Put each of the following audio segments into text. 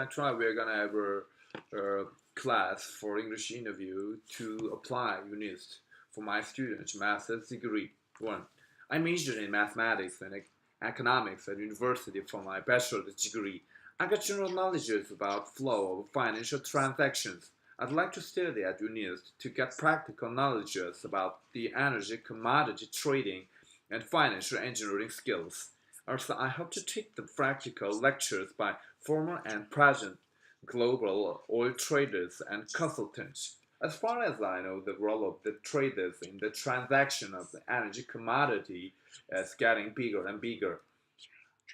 Try we're gonna have a class for English interview to apply UNIST for my students' master's degree. One, I majored in mathematics and economics at university for my bachelor's degree. I got general knowledge about flow of financial transactions. I'd like to study at UNIST to get practical knowledge about the energy commodity trading and financial engineering skills. Also, I hope to take the practical lectures by former and present global oil traders and consultants. As far as I know, the role of the traders in the transaction of the energy commodity is getting bigger and bigger.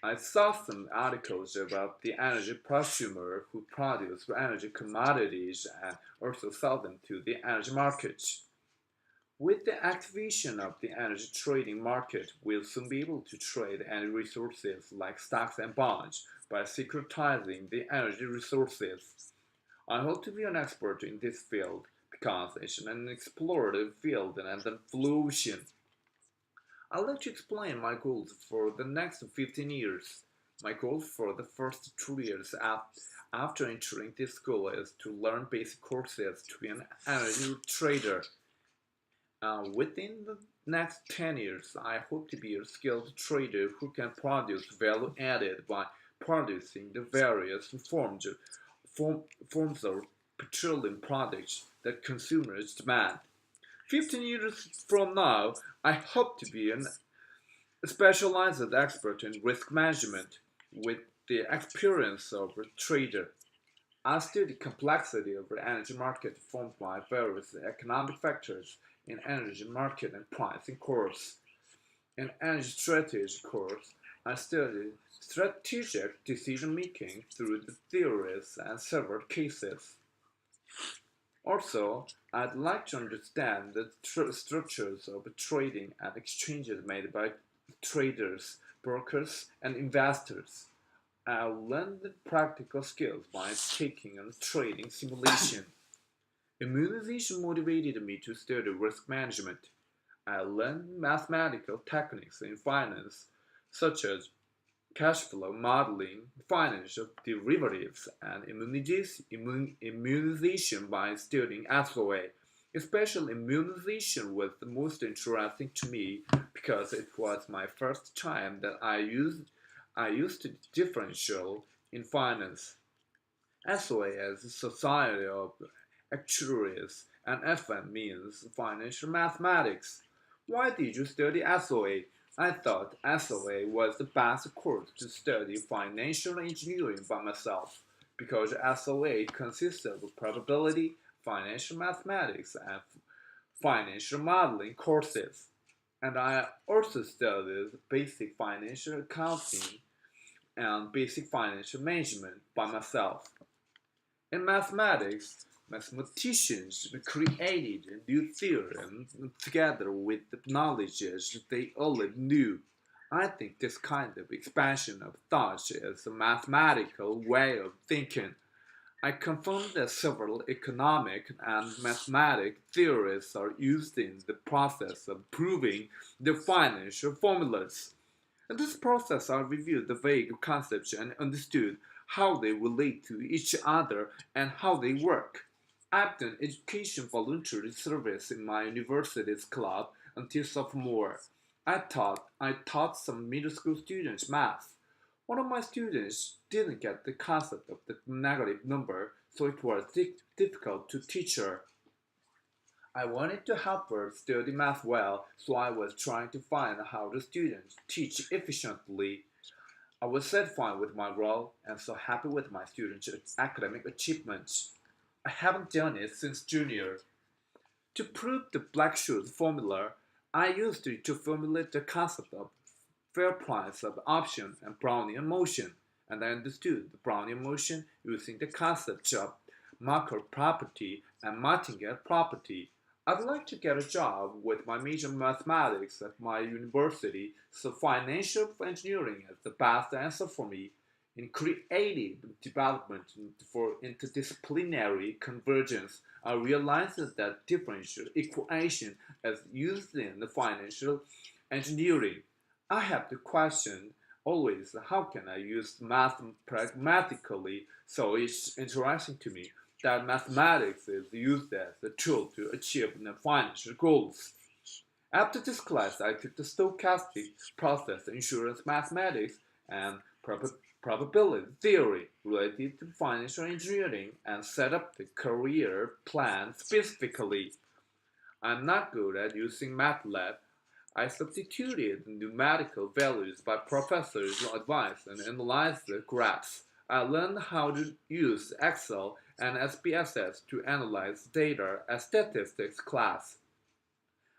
I saw some articles about the energy prosumer who produce energy commodities and also sell them to the energy markets. With the activation of the energy trading market, we'll soon be able to trade energy resources like stocks and bonds by securitizing the energy resources. I hope to be an expert in this field because it's an explorative field and an evolution. I'd like to explain my goals for the next 15 years. My goals for the first 2 years after entering this school is to learn basic courses to be an energy trader. Within the next 10 years, I hope to be a skilled trader who can produce value added by producing the various forms of petroleum products that consumers demand. 15 years from now, I hope to be a specialized expert in risk management with the experience of a trader. I study the complexity of the energy market formed by various economic factors in energy market and pricing course. In energy strategy course, I study strategic decision making through the theories and several cases. Also, I'd like to understand the structures of trading and exchanges made by traders, brokers, and investors. I learned the practical skills by taking a trading simulation. Immunization motivated me to study risk management. I learned mathematical techniques in finance, such as cash flow modeling, financial derivatives, and immunization by studying SOA. Especially immunization was the most interesting to me because it was my first time that I used the differential in finance. SOA is a society of actuaries and FM means financial mathematics. Why did you study SOA? I thought SOA was the best course to study financial engineering by myself because SOA consists of probability, financial mathematics, and financial modeling courses. And I also studied basic financial accounting and basic financial management by myself. In mathematics, mathematicians created new theorems together with the knowledge they already knew. I think this kind of expansion of thought is a mathematical way of thinking. I confirm that several economic and mathematic theories are used in the process of proving the financial formulas. In this process, I reviewed the vague concepts and understood how they relate to each other and how they work. I've done education voluntary service in my university's club until sophomore. I taught some middle school students math. One of my students didn't get the concept of the negative number, so it was difficult to teach her. I wanted to help her study math well, so I was trying to find how the students teach efficiently. I was satisfied with my role and so happy with my students' academic achievements. I haven't done it since junior. To prove the Black-Scholes formula, I used it to formulate the concept of fair price of option and Brownian motion, and I understood the Brownian motion using the concepts of Markov property and Martingale property. I'd like to get a job with my major in mathematics at my university, so financial engineering is the best answer for me. In creative development for interdisciplinary convergence, I realized that differential equation is used in the financial engineering. I have the question always how can I use math pragmatically. So it's interesting to me that mathematics is used as a tool to achieve financial goals. After this class, I took the stochastic process, insurance mathematics, and probability theory related to financial engineering and set up the career plan specifically. I'm not good at using MATLAB. I substituted numerical values by professor's advice and analyzed the graphs. I learned how to use Excel and SPSS to analyze data as statistics class.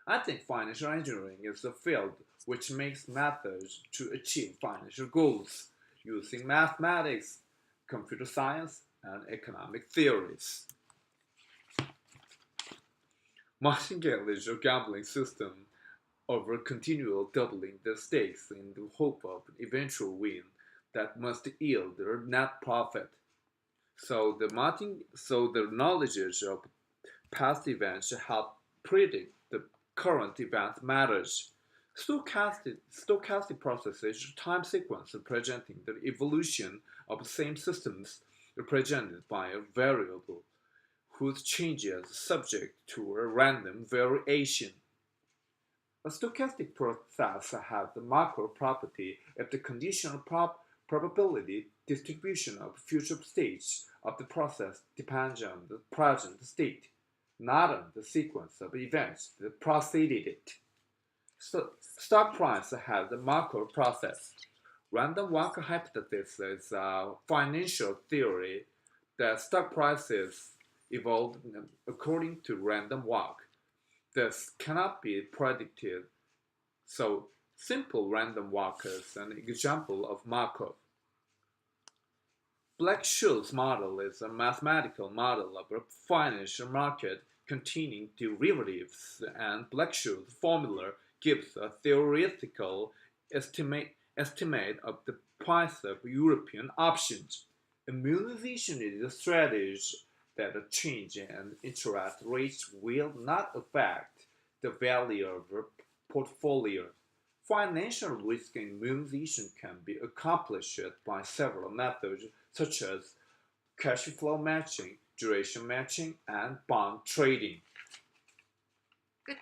I think financial engineering is a field which makes methods to achieve financial goals using mathematics, computer science, and economic theories. Martingale is a gambling system over continual doubling the stakes in the hope of an eventual win that must yield their net profit. So the knowledge of past events help predict the current event matters. Stochastic process is a time sequence representing the evolution of the same systems represented by a variable whose changes are subject to a random variation. A stochastic process has the macro property if the conditional probability distribution of future states of the process depends on the present state, not on the sequence of events that preceded it. So, stock price has the macro process. Random walk hypothesis is a financial theory that stock prices evolve according to random walk. This cannot be predicted. So, simple random walk is an example of Markov. Black-Scholes model is a mathematical model of a financial market containing derivatives, and Black-Scholes formula gives a theoretical estimate of the price of European options. Immunization is a strategy that a change in interest rates will not affect the value of a portfolio. Financial risk immunization can be accomplished by several methods such as cash flow matching, duration matching, and bond trading. Good.